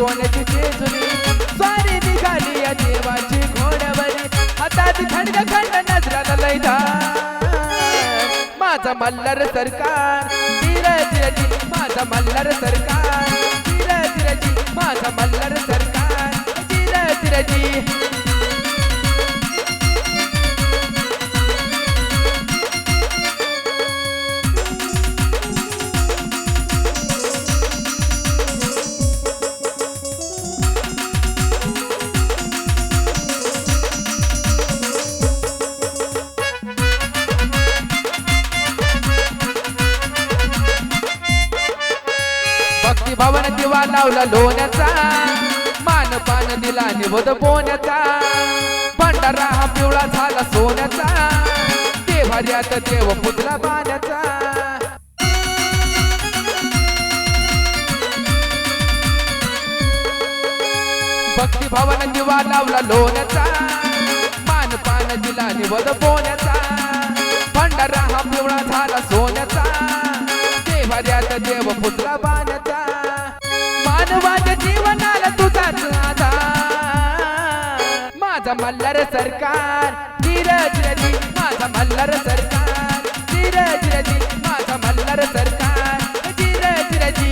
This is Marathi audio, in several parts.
सोन्याची जेजुरी स्वारी निघाली या देवाची घोड्यावरी हातात खंड खंड नजराला लय धार माझा मल्हार सरकार धीरजी माझा मल्हार सरकार धीरजी माझा मल्हार सरकार धीरजी भक्ती भवन दिवा लावला लोण्याचा मान पान दिला निवद पोण्याचा भंडारा हा पिवळा झाला सोन्याचा देवाऱ्यात देव पुतला पाण्याचा भक्ती भवन दिवा लावला लोण्याचा मान पान दिला निवद पोण्याचा भंडारा हा पिवळा झाला सोन्याचा देवाऱ्यात देव पुतला पाण्याचा मानवाच्या जीवनाला तुझाच आधार माझा मल्हार सरकार धीरजी माझा मल्हार सरकार धीरजी माझा मल्हार सरकार धीरजी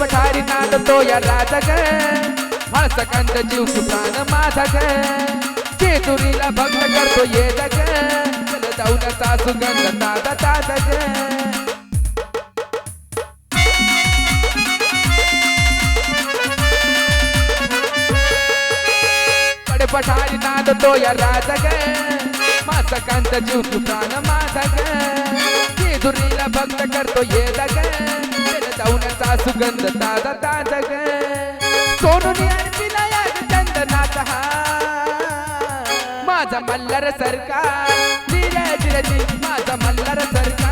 पठारी नाद तो या राजा ग हळसकंद जीव प्राण माझा ग जेजुरीला भक्त करतो ये जग चल जाऊ नसा सुगंध ताजा ताजा ग कडे पठारी नाद तो या राजा ग हळसकंद जीव प्राण माझा ग जेजुरीला भक्त करतो ये जग जाऊनचा सुगंध ताजा ताजा ग सोनूनी अर्पिला या चंदनाचा हार माझा मल्हार सरकार धीरजी माझा मल्हार सरकार